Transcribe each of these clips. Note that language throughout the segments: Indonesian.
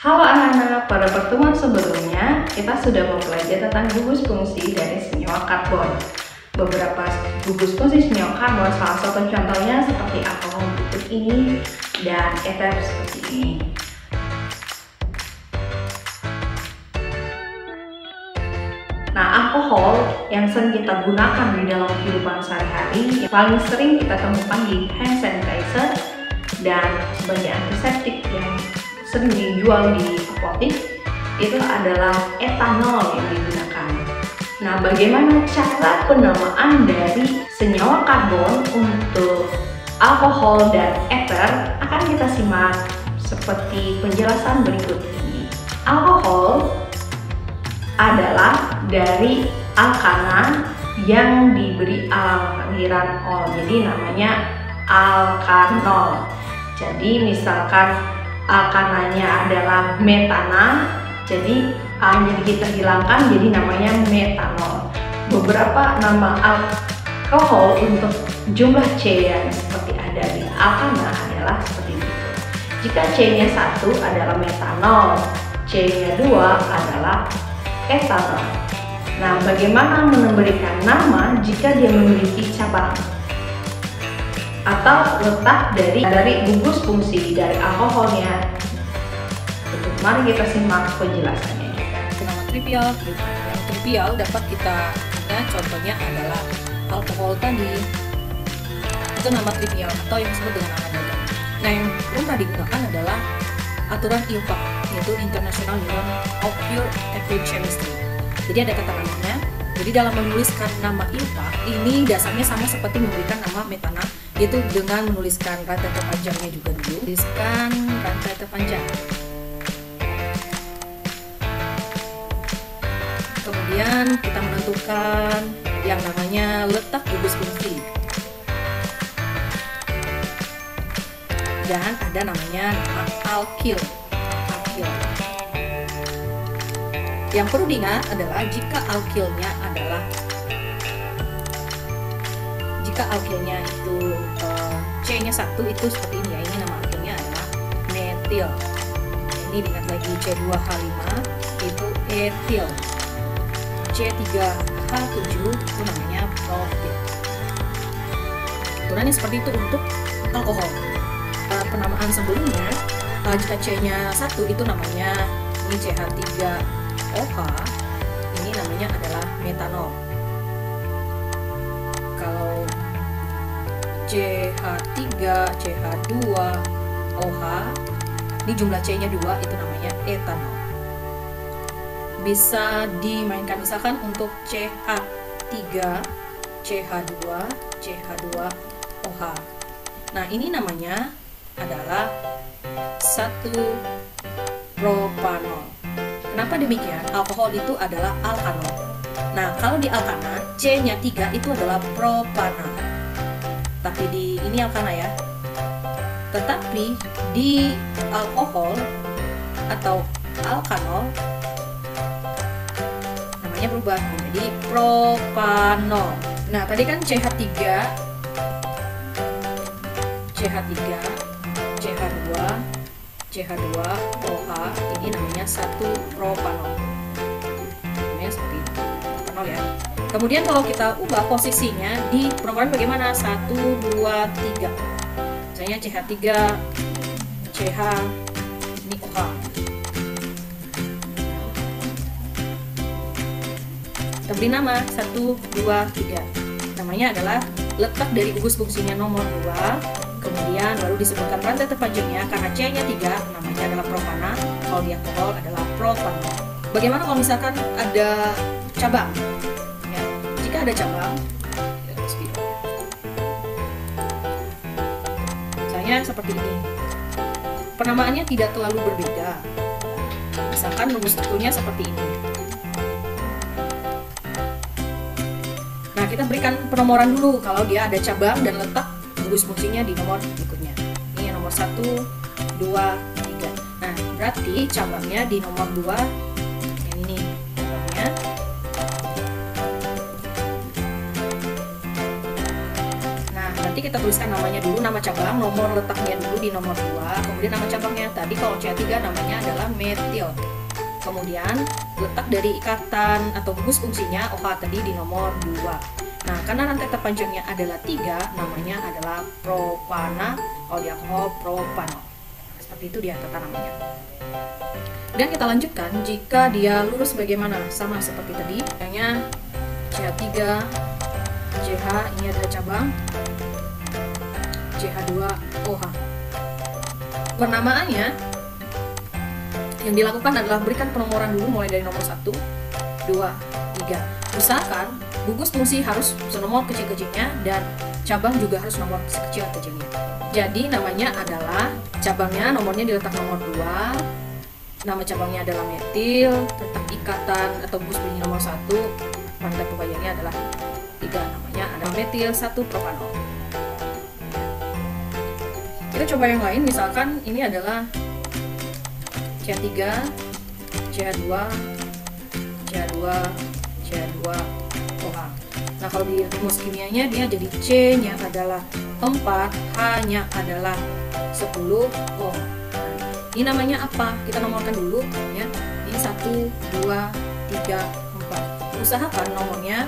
Halo anak-anak, pada pertemuan sebelumnya kita sudah mempelajari tentang gugus fungsi dari senyawa karbon. Beberapa gugus fungsi senyawa karbon, salah satu contohnya seperti alkohol berikut ini dan eter seperti ini. Nah, alkohol yang sering kita gunakan di dalam kehidupan sehari-hari, yang paling sering kita temukan di hand sanitizer dan sebagai antiseptik yang sering dijual di apotek, itu adalah etanol yang digunakan. Nah, bagaimana cara penamaan dari senyawa karbon untuk alkohol dan eter akan kita simak seperti penjelasan berikut ini. Alkohol adalah dari alkana yang diberi aliran ol, jadi namanya alkanol. Jadi misalkan alkananya adalah metana, jadi A-nya kita hilangkan jadi namanya metanol. Beberapa nama alkohol untuk jumlah C yang seperti ada di alkana adalah seperti itu. Jika C-nya 1 adalah metanol, C-nya 2 adalah etanol. Nah, bagaimana memberikan nama jika dia memiliki cabang atau letak dari gugus fungsi dari alkoholnya? Mari kita simak penjelasannya. Nama trivial, yang trivial dapat kita ingat contohnya adalah alkohol tadi, itu nama trivial atau yang disebut dengan nama dagang. Nah, yang umum digunakan adalah aturan IUPAC, yaitu International Union of Pure Average Chemistry. Jadi ada kata namanya. Jadi dalam menuliskan nama IUPAC ini dasarnya sama seperti memberikan nama metana, yaitu dengan menuliskan rantai terpanjangnya juga dulu. Tuliskan rantai terpanjang. Kemudian kita menentukan yang namanya letak gugus fungsi. Dan ada namanya nama alkil. Yang perlu diingat adalah jika alkilnya itu C-nya 1 itu seperti ini ya. Ini nama alkilnya adalah metil. Ini diingat lagi C2H5 itu etil. C3H7 itu namanya propil. Aturannya seperti itu untuk alkohol. Penamaan sebelumnya jika C-nya 1 itu namanya ini CH3OH, ini namanya adalah metanol. Kalau CH3, CH2OH, ini jumlah C-nya 2 itu namanya etanol. Bisa dimainkan misalkan untuk CH3, CH2, CH2OH. Nah, ini namanya adalah 1 propanol. Kenapa demikian? Alkohol itu adalah alkanol. Nah, kalau di alkana C-nya 3 itu adalah propana. Tapi ini alkana ya. Tetapi di alkohol atau alkanol namanya berubah menjadi propanol. Nah, tadi kan CH3, CH2OH, ini namanya 1 propanol. Namanya seperti itu, propanol ya. Kemudian kalau kita ubah posisinya di penukaran bagaimana? 1, 2, 3. Misalnya CH3, CH, ini OH. Kita beri nama 1, 2, 3. Namanya adalah letak dari gugus fungsinya nomor 2. Kemudian baru disebutkan rantai terpanjangnya karena C-nya 3 namanya adalah propana, kalau di alkohol adalah propanol. Bagaimana kalau misalkan ada cabang? Ya, jika ada cabang, misalnya seperti ini, penamaannya tidak terlalu berbeda. Misalkan rumus strukturnya seperti ini. Nah, kita berikan penomoran dulu kalau dia ada cabang dan letak gugus fungsinya di nomor berikutnya. Ini nomor 1, 2, 3. Nah, berarti cabangnya di nomor 2 yang ini cabangnya. Nah, nanti kita kita tuliskan namanya dulu, nama cabang, nomor letaknya dulu di nomor 2, kemudian nama cabangnya. Tadi kalau CH3 namanya adalah metil. Kemudian letak dari ikatan atau gugus fungsinya OH tadi di nomor 2. Nah, karena rantai terpanjangnya adalah 3, namanya adalah propana, kalau di alkohol propanol. Seperti itu dia tata namanya. Dan kita lanjutkan, jika dia lurus bagaimana? Sama seperti tadi, yang CH3, CH, ini adalah cabang, CH2, OH. Penamaannya yang dilakukan adalah berikan penomoran dulu mulai dari nomor 1, 2, 3. Usahakan gugus fungsi harus senomor kecil-kecilnya dan cabang juga harus nomor kecil-kecilnya. Jadi namanya adalah cabangnya, nomornya diletak nomor 2, nama cabangnya adalah metil, letak ikatan atau gugus fungsi nomor 1, rantai terpanjangnya adalah 3, namanya adalah metil 1 propanol. Kita coba yang lain, misalkan ini adalah CH3, CH2, CH2, CH2, OH. Nah, kalau di rumus kimianya dia jadi C-nya adalah 4, H-nya adalah 10, O. Ini namanya apa? Kita nomorkan dulu ya. Ini 1, 2, 3, 4. Usahakan nomornya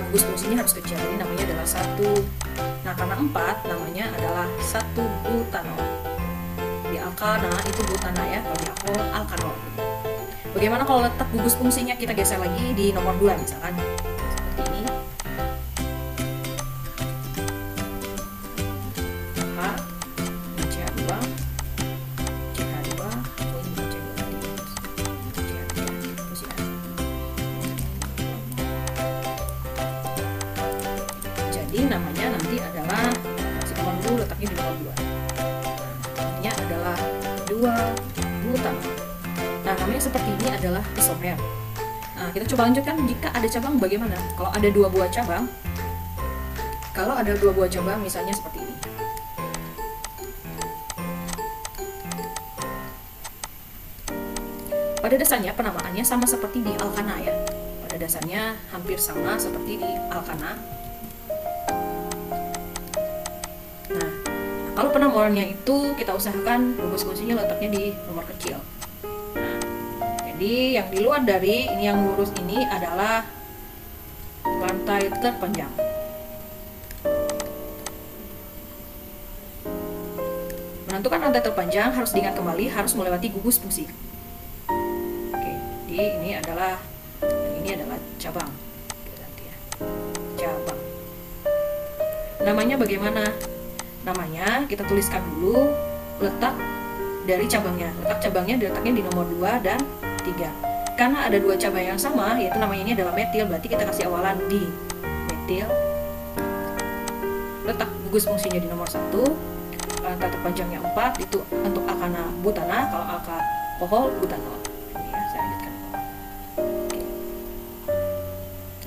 gugus fungsinya harus kecil. Ini namanya adalah 1. Nah, karena 4 namanya adalah 1 butanol. Di alkana itu butana ya, kalau di alkohol alkanol. Bagaimana kalau letak gugus fungsinya? Kita geser lagi di nomor 2 misalkan seperti ini. H, CH2, CH2, jadi namanya nanti adalah si nomor dulu letaknya di nomor 2. Adalah 2 butanol. Nah, namanya seperti ini adalah isomer. Nah, kita coba lanjutkan, jika ada cabang bagaimana? Kalau ada 2 buah cabang, misalnya seperti ini. Pada dasarnya penamaannya sama seperti di alkana ya. Pada dasarnya hampir sama seperti di alkana. Kalau penomorannya itu kita usahakan gugus fungsinya letaknya di nomor kecil. Nah, jadi yang di luar dari ini yang lurus ini adalah rantai terpanjang. Menentukan rantai terpanjang harus diingat kembali harus melewati gugus fungsi. Oke, jadi ini adalah cabang. Cabang. Namanya bagaimana? Namanya kita tuliskan dulu letak dari cabangnya. Letak cabangnya diletaknya di nomor 2 dan 3. Karena ada 2 cabang yang sama, yaitu namanya ini adalah metil, berarti kita kasih awalan di metil. Letak gugus fungsinya di nomor 1. Rantai terpanjangnya 4, itu untuk alkana butana, kalau alkohol butanol. Ini ya, saya lanjutkan. Oke.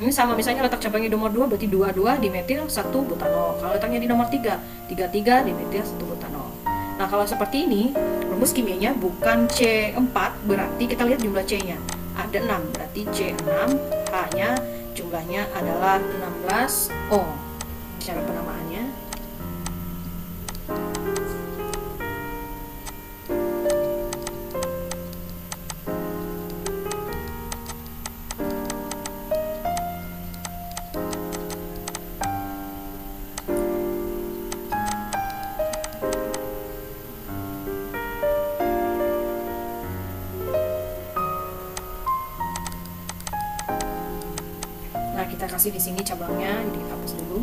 Ini sama, misalnya letak cabangnya di nomor 2 berarti 22 di metil 1 butanol. Kalau letaknya di nomor 3, 33 di metil 1 butanol. Nah, kalau seperti ini, rumus kimianya bukan C4, berarti kita lihat jumlah C-nya. Ada 6, berarti C6, H-nya jumlahnya adalah 16, O. Cara penamaannya. Nah, kita kasih di sini cabangnya, jadi kita hapus dulu.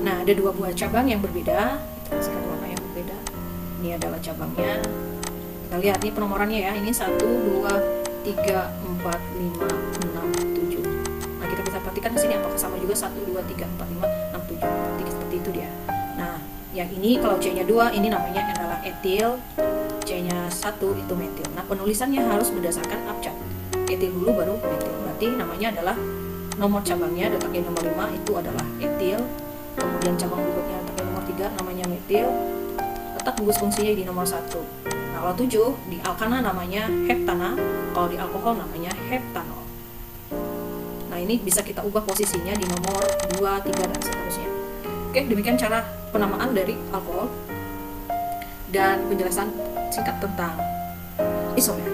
Nah, ada 2 buah cabang yang berbeda. Kita kasihkan warna yang berbeda. Ini adalah cabangnya. Kita lihat nih penomorannya ya. Ini 1, 2, 3, 4, 5, 6, 7. Nah, kita bisa perhatikan di sini apakah sama juga 1, 2, 3, 4, 5, 6, 7. Seperti itu dia. Nah, yang ini kalau C-nya 2, ini namanya adalah etil, C-nya 1 itu metil. Nah, penulisannya harus berdasarkan abjad. Etil dulu baru metil. Berarti namanya adalah nomor cabangnya letaknya nomor 5 itu adalah etil. Kemudian cabang berikutnya letaknya nomor 3 namanya metil. Letak gugus fungsinya di nomor 1. Nah, Kalau 7 di alkana namanya heptana, kalau di alkohol namanya heptanol. Nah, ini bisa kita ubah posisinya di nomor 2, 3 dan seterusnya. Oke, demikian cara penamaan dari alkohol dan penjelasan singkat tentang isomer.